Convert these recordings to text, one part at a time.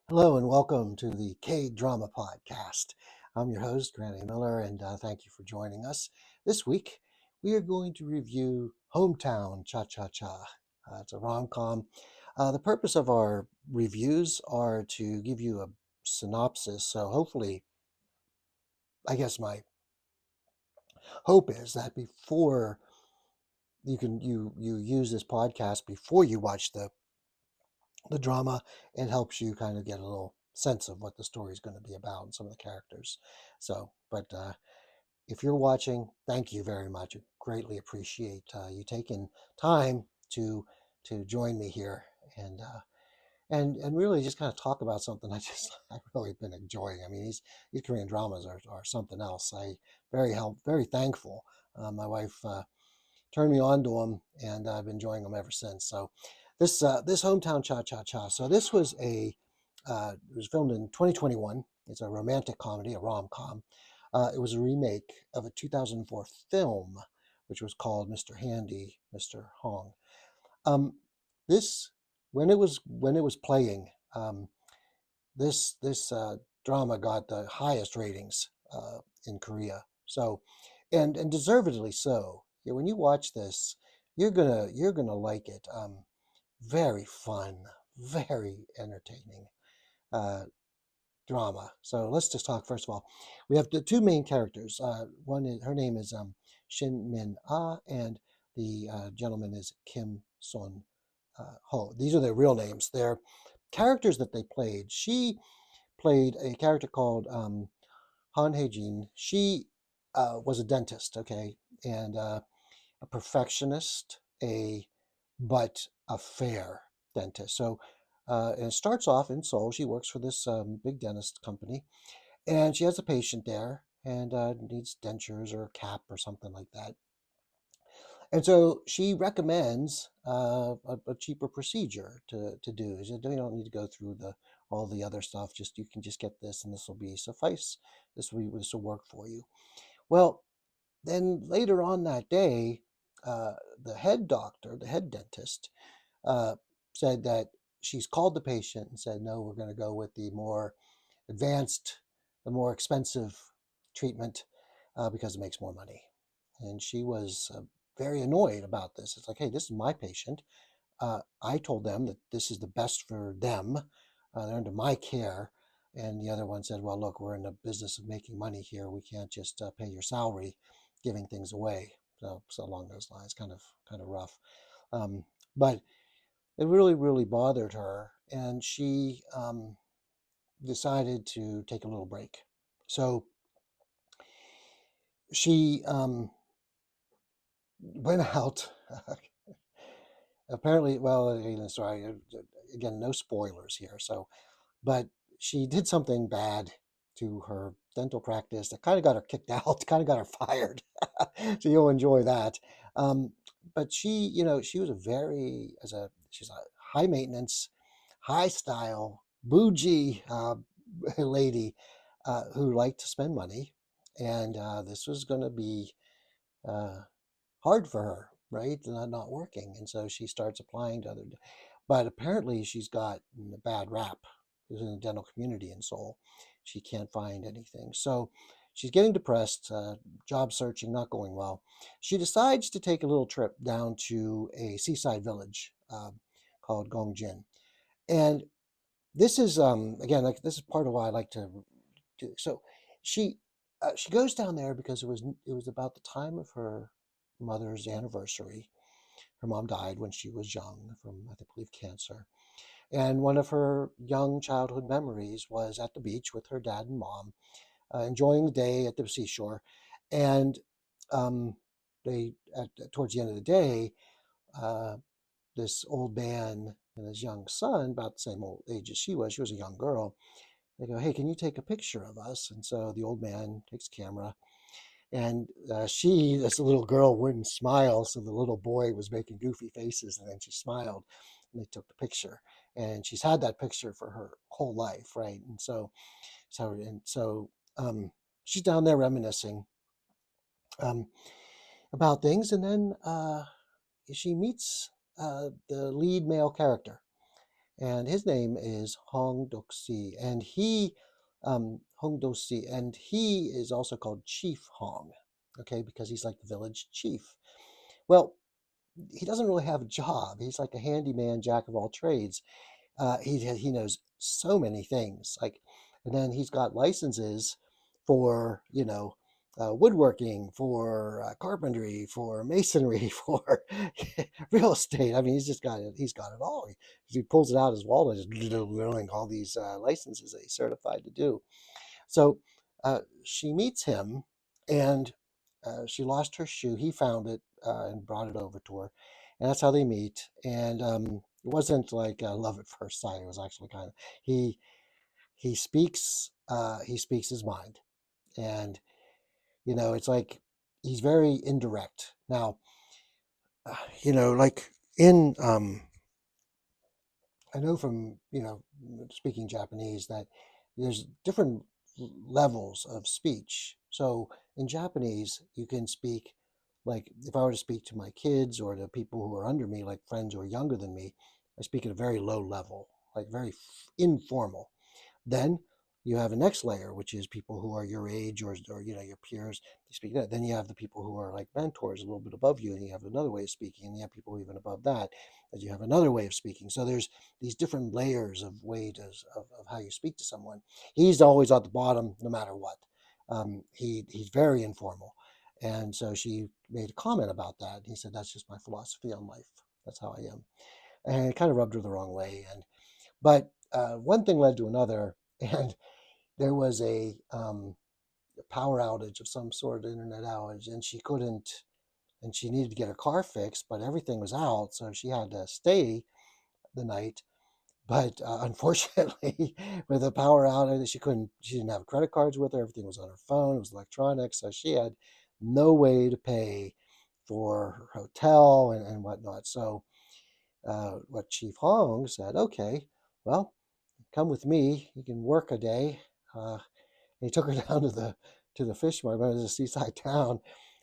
Hello and welcome to the K-Drama Podcast. I'm your host, Granny Miller, and thank you for joining us. This week, we are going to review HomeTown Cha-Cha-Cha. It's a rom-com. The purpose of our reviews are to give you a synopsis, so hopefully, I guess my hope is that before you use this podcast before you watch the drama, it helps you kind of get a little sense of what the story is going to be about and some of the characters. So, but if you're watching, thank you very much. I greatly appreciate you taking time to to join me here and and really just kind of talk about something I've really been enjoying. I mean, these Korean dramas are something else. Very thankful. My wife turned me on to them, and I've been enjoying them ever since. So this hometown cha cha cha. So this was it was filmed in 2021. It's a romantic comedy, a rom com. It was a remake of a 2004 film, which was called Mr. Handy, Mr. Hong. Um, this when it was playing, this drama got the highest ratings in Korea. So, and deservedly so. Yeah, when you watch this, you're gonna like it. Very fun, very entertaining uh, drama. So let's just talk first of all. We have the two main characters. One is her name is Shin Min Ah, and the gentleman is Kim Son Ho. These are their real names. They're characters that they played. She played a character called Han Hye-jin. She was a dentist, okay, and a perfectionist, but a fair dentist. So, and it starts off in Seoul. She works for this big dentist company, and she has a patient there and needs dentures or a cap or something like that. And so she recommends a cheaper procedure to do. She said, you don't need to go through the all the other stuff. Just you can just get this, and this will be suffice. This will work for you. Well, then later on that day, the head doctor, the head dentist, uh, said that she's called the patient and said, no, we're going to go with the more advanced, the more expensive treatment because it makes more money. And she was very annoyed about this. It's like, hey, this is my patient. I told them that this is the best for them. They're under my care. And the other one said, well, look, we're in the business of making money here. We can't just pay your salary giving things away. So along those lines, kind of rough. But it really bothered her. And she decided to take a little break. So she went out. Apparently, well, sorry, again, no spoilers here. So, but she did something bad to her dental practice that kind of got her kicked out, kind of got her fired. So you'll enjoy that. Um, but she was she's a high maintenance, high style, bougie lady who liked to spend money, and this was going to be uh, hard for her, right? Not working, and so she starts applying to other. But apparently, she's got a bad rap in the dental community in Seoul. She can't find anything, so she's getting depressed. Job searching not going well. She decides to take a little trip down to a seaside village called Gongjin, and this is again like this is part of why I like to do. So she she goes down there because it was about the time of her mother's anniversary. Her mom died when she was young from I believe cancer, and one of her young childhood memories was at the beach with her dad and mom, enjoying the day at the seashore, and um, towards the end of the day. Uh, this old man and his young son, about the same old age as she was a young girl, they go, hey, can you take a picture of us? And so the old man takes a camera, and this little girl, wouldn't smile. So the little boy was making goofy faces, and then she smiled, and they took the picture. And she's had that picture for her whole life, right? And so she's down there reminiscing um, about things, and then she meets the lead male character, and his name is Hong Doksi, and Hong Doksi, and he is also called Chief Hong, okay, because he's like the village chief. Well, he doesn't really have a job. He's like a handyman, jack of all trades. He knows so many things. Like, and then he's got licenses for woodworking, for carpentry, for masonry, for real estate. I mean, he's just got it. He's got it all. He pulls it out of his wallet, just doing all these licenses that he's certified to do. So she meets him, and she lost her shoe. He found it and brought it over to her, and that's how they meet. And it wasn't like love at first sight. It was actually kind of he he speaks his mind, and it's like he's very indirect. Now, like in I know from speaking Japanese that there's different levels of speech. So in Japanese, you can speak like if I were to speak to my kids or to people who are under me, like friends who are younger than me, I speak at a very low level, like very informal. Then you have a next layer, which is people who are your age or your peers. You speak that. Then you have the people who are like mentors, a little bit above you, and you have another way of speaking. And you have people even above that, that you have another way of speaking. So there's these different layers of of how you speak to someone. He's always at the bottom, no matter what. He's very informal, and so she made a comment about that. He said, "That's just my philosophy on life. That's how I am," and it kind of rubbed her the wrong way. But one thing led to another, and there was a power outage of some sort, internet outage, and she couldn't, and she needed to get her car fixed, but everything was out, so she had to stay the night. But unfortunately, with the power outage, she didn't have credit cards with her. Everything was on her phone. It was electronic, so she had no way to pay for her hotel and whatnot. So, what Chief Hong said, okay, well, come with me. You can work a day. He took her down to the fish market. It was a seaside town,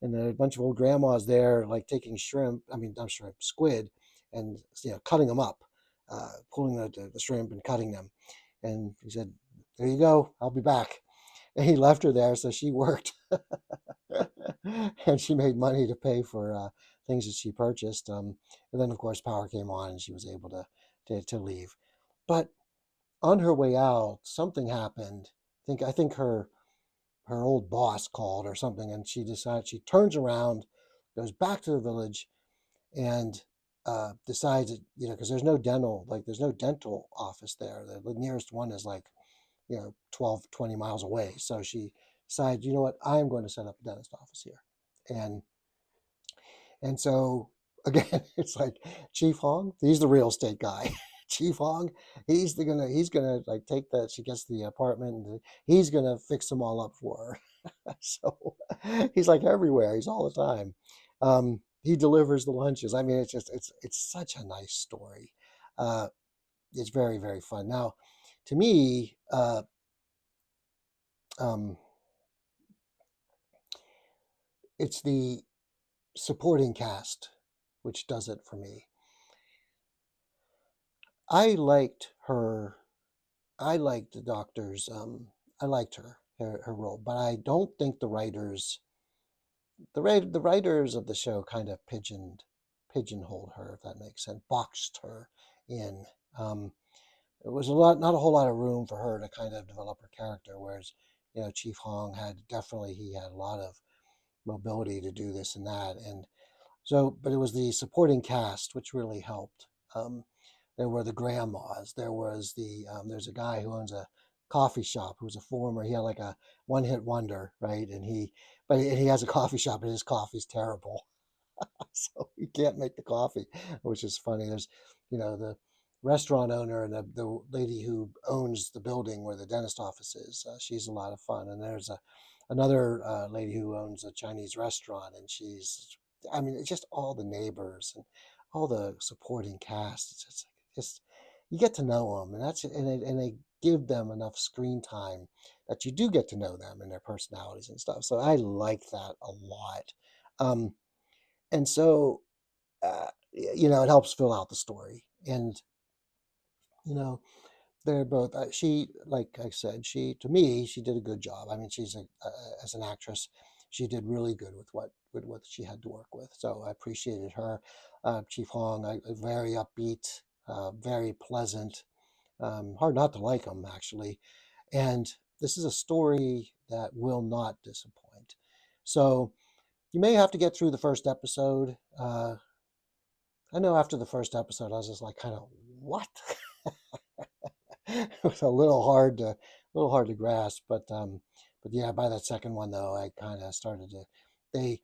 and there were a bunch of old grandmas there, like taking shrimp. I mean, not shrimp, squid, and cutting them up, pulling the shrimp and cutting them. And he said, "There you go. I'll be back." And he left her there, so she worked, and she made money to pay for things that she purchased. And then, of course, power came on, and she was able to leave. But on her way out, something happened. I think her old boss called or something, and she turns around, goes back to the village, and decides that, because there's no dental office there. The nearest one is like 12, 20 miles away. So she decided, you know what, I'm going to set up a dentist office here, and so again, it's like Chief Hong, he's the real estate guy. Chief Hong, he's gonna like take that. She gets the apartment, and he's gonna fix them all up for her. So he's like everywhere. He's all the time. He delivers the lunches. I mean, it's such a nice story. Uh, it's very very fun. Now, to me, um, it's the supporting cast which does it for me. I liked her I liked the doctor's. I liked her role, but I don't think the writers of the show kind of pigeonholed her, if that makes sense, boxed her in. Um, it was not a whole lot of room for her to kind of develop her character, whereas Chief Hong he had a lot of mobility to do this and that, and so, but it was the supporting cast which really helped. Um, there were the grandmas. There's a guy who owns a coffee shop who's a former. He had like a one hit wonder, right? And he has a coffee shop, and his coffee's terrible. So he can't make the coffee, which is funny. There's, the restaurant owner and the lady who owns the building where the dentist office is. She's a lot of fun. And there's another lady who owns a Chinese restaurant, and I mean, it's just all the neighbors and all the supporting cast. Just you get to know them, and they give them enough screen time that you do get to know them and their personalities and stuff. So I like that a lot. Um, and so, it helps fill out the story. And You know, they're both. She, like I said, she to me, she did a good job. I mean, as an actress, she did really good with what she had to work with. So I appreciated her. Chief Hong, very upbeat, very pleasant. Hard not to like him actually. And this is a story that will not disappoint. So you may have to get through the first episode. I know after the first episode, I was just like, kind of, what? It was a little hard to grasp. But yeah, by that second one though, I kind of started to. They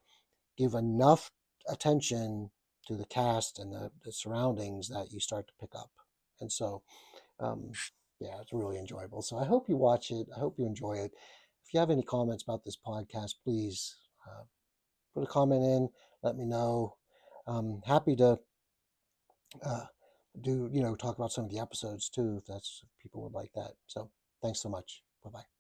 give enough attention to the cast and the surroundings that you start to pick up, and so um, yeah, it's really enjoyable. So I hope you watch it. I hope you enjoy it. If you have any comments about this podcast, please put a comment in. Let me know. Happy to uh, talk about some of the episodes too, if people would like that. So thanks so much. Bye bye.